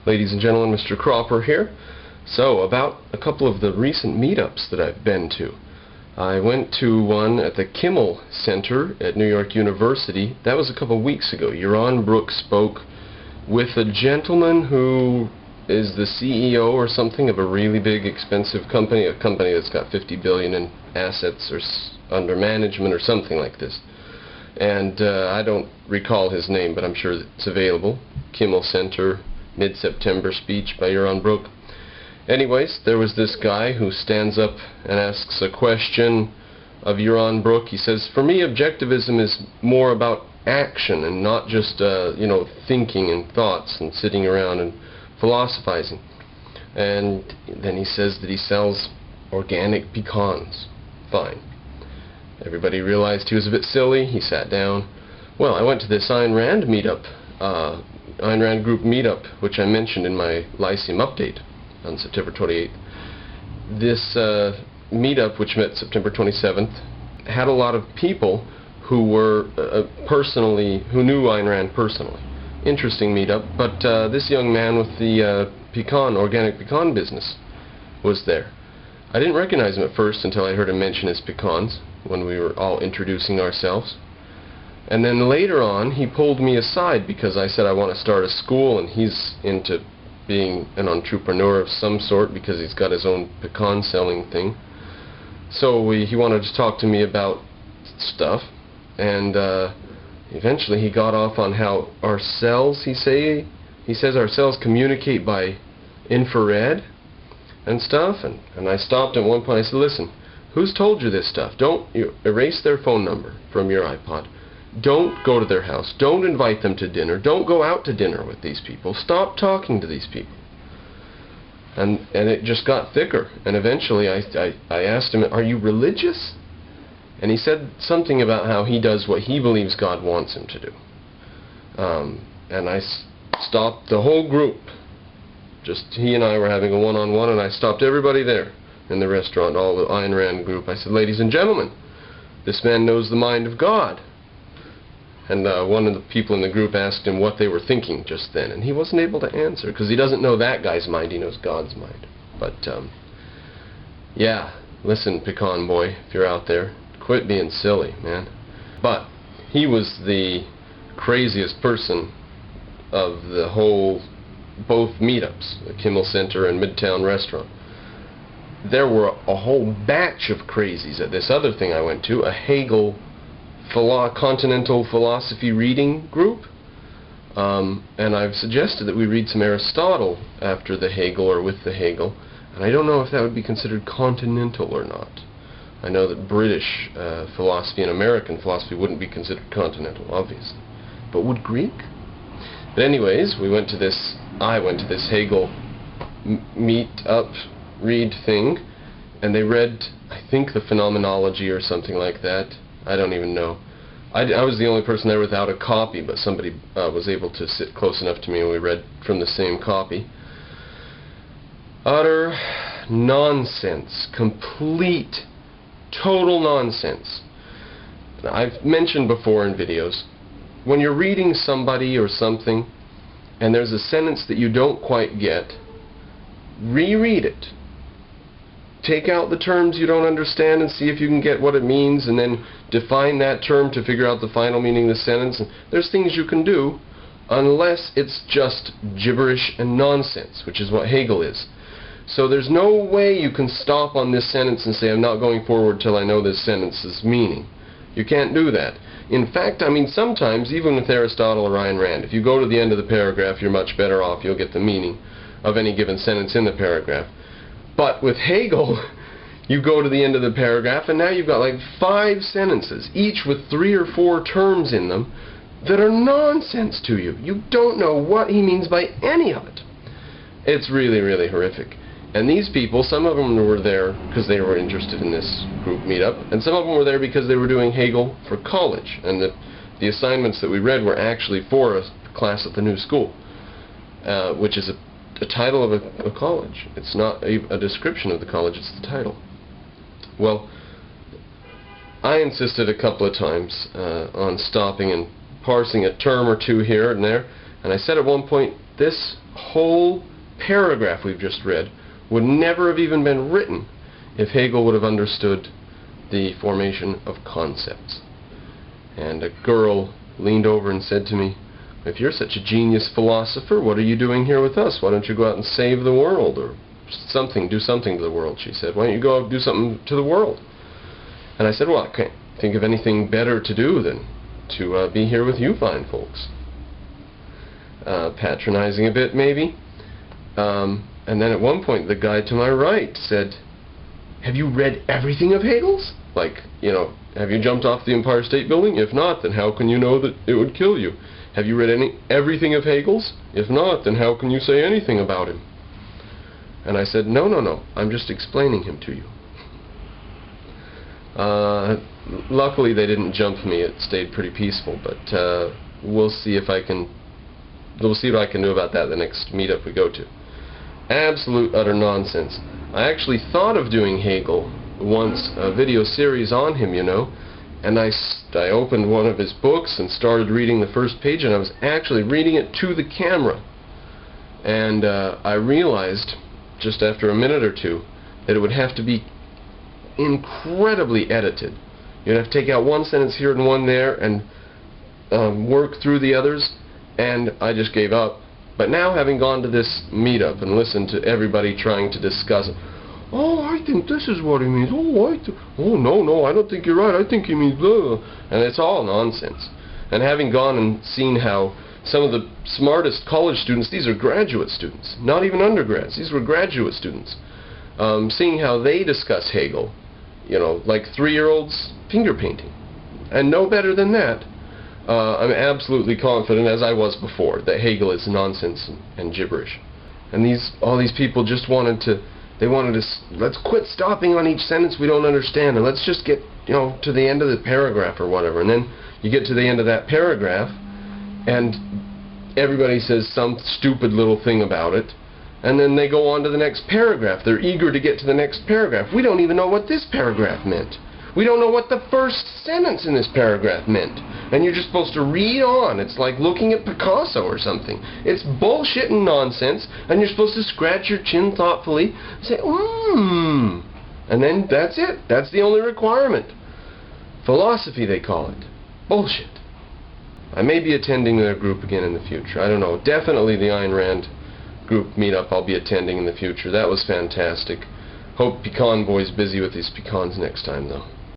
Ladies and gentlemen, Mr. Cropper here. So, about a couple of the recent meetups that I've been to. I went to one at the Kimmel Center at New York University. That was a couple of weeks ago. Yaron Brook spoke with a gentleman who is the CEO or something of a really big, expensive company, a company that's got $50 billion in assets or under management or something like this. And I don't recall his name, but I'm sure it's available. Kimmel Center, mid-September speech by Yaron Brook. Anyways, there was this guy who stands up and asks a question of Yaron Brook. He says, for me, objectivism is more about action and not just, thinking and thoughts and sitting around and philosophizing. And then he says that he sells organic pecans. Fine. Everybody realized he was a bit silly. He sat down. Well, I went to this Ayn Rand meetup, Ayn Rand group meetup, which I mentioned in my Lyceum update on September 28th. This meetup, which met September 27th, had a lot of people who were who knew Ayn Rand personally. Interesting meetup, but this young man with the organic pecan business was there. I didn't recognize him at first until I heard him mention his pecans when we were all introducing ourselves. And then later on, he pulled me aside because I said I want to start a school, and he's into being an entrepreneur of some sort because he's got his own pecan selling thing. So he wanted to talk to me about stuff, and eventually he got off on how our cells, he says our cells communicate by infrared and stuff, and I stopped at one point. I said, listen, who's told you this stuff? Don't you erase their phone number from your iPod. Don't go to their house. Don't invite them to dinner. Don't go out to dinner with these people. Stop talking to these people. And it just got thicker. And eventually I asked him, are you religious? And he said something about how he does what he believes God wants him to do. And I stopped the whole group. Just he and I were having a one-on-one, and I stopped everybody there in the restaurant, all the Ayn Rand group. I said, ladies and gentlemen, this man knows the mind of God. And one of the people in the group asked him what they were thinking just then, and he wasn't able to answer because he doesn't know that guy's mind, he knows God's mind. But yeah, listen, pecan boy, if you're out there, quit being silly, man. But he was the craziest person of the whole, both meetups, the Kimmel Center and Midtown Restaurant. There were a whole batch of crazies at this other thing I went to, a Hegel continental philosophy reading group, and I've suggested that we read some Aristotle after the Hegel or with the Hegel, and I don't know if that would be considered continental or not. I know that British philosophy and American philosophy wouldn't be considered continental, obviously, but would Greek? But anyways, I went to this Hegel read thing, and they read, I think, the Phenomenology or something like that. I don't even know. I was the only person there without a copy, but somebody was able to sit close enough to me, and we read from the same copy. Utter nonsense. Complete, total nonsense. Now, I've mentioned before in videos, when you're reading somebody or something, and there's a sentence that you don't quite get, reread it. Take out the terms you don't understand and see if you can get what it means, and then define that term to figure out the final meaning of the sentence. And there's things you can do, unless it's just gibberish and nonsense, which is what Hegel is. So there's no way you can stop on this sentence and say, I'm not going forward till I know this sentence's meaning. You can't do that. In fact, I mean, sometimes, even with Aristotle or Ayn Rand, if you go to the end of the paragraph, you're much better off. You'll get the meaning of any given sentence in the paragraph. But with Hegel, you go to the end of the paragraph, and now you've got like 5 sentences, each with 3 or 4 terms in them that are nonsense to you. You don't know what he means by any of it. It's really, really horrific. And these people, some of them were there because they were interested in this group meetup, and some of them were there because they were doing Hegel for college, and the assignments that we read were actually for a class at the new school, which is the title of a college. It's not a description of the college, it's the title. Well, I insisted a couple of times on stopping and parsing a term or two here and there, And I said at one point, this whole paragraph we've just read would never have even been written if Hegel would have understood the formation of concepts. And a girl leaned over and said to me, if you're such a genius philosopher, what are you doing here with us? Why don't you go out and save the world, or something, do something to the world, she said. Why don't you go out and do something to the world? And I said, well, I can't think of anything better to do than to be here with you fine folks. Patronizing a bit, maybe. And then at one point, the guy to my right said, have you read everything of Hegel's? Like, you know, have you jumped off the Empire State Building? If not, then how can you know that it would kill you? Have you read everything of Hegel's? If not, then how can you say anything about him? And I said, no, I'm just explaining him to you. Luckily, they didn't jump me. It stayed pretty peaceful, but we'll see what I can do about that the next meetup we go to. Absolute, utter nonsense. I actually thought of doing Hegel once, a video series on him, you know, and I opened one of his books and started reading the first page, and I was actually reading it to the camera. And I realized, just after a minute or two, that it would have to be incredibly edited. You'd have to take out one sentence here and one there and work through the others, and I just gave up. But now, having gone to this meetup and listened to everybody trying to discuss it, oh, I think this is what he means. Oh, no, I don't think you're right. I think he means blah. And it's all nonsense. And having gone and seen how some of the smartest college students, these are graduate students, not even undergrads, these were graduate students, seeing how they discuss Hegel, you know, like 3-year-olds finger painting, and no better than that. I'm absolutely confident, as I was before, that Hegel is nonsense and gibberish. And all these people just wanted to, let's quit stopping on each sentence we don't understand, and let's just get, you know, to the end of the paragraph or whatever. And then you get to the end of that paragraph, and everybody says some stupid little thing about it, and then they go on to the next paragraph. They're eager to get to the next paragraph. We don't even know what this paragraph meant. We don't know what the first sentence in this paragraph meant. And you're just supposed to read on. It's like looking at Picasso or something. It's bullshit and nonsense, and you're supposed to scratch your chin thoughtfully and say, and then that's it. That's the only requirement. Philosophy, they call it. Bullshit. I may be attending their group again in the future. I don't know. Definitely the Ayn Rand group meetup I'll be attending in the future. That was fantastic. Hope Pecan Boy's busy with these pecans next time, though.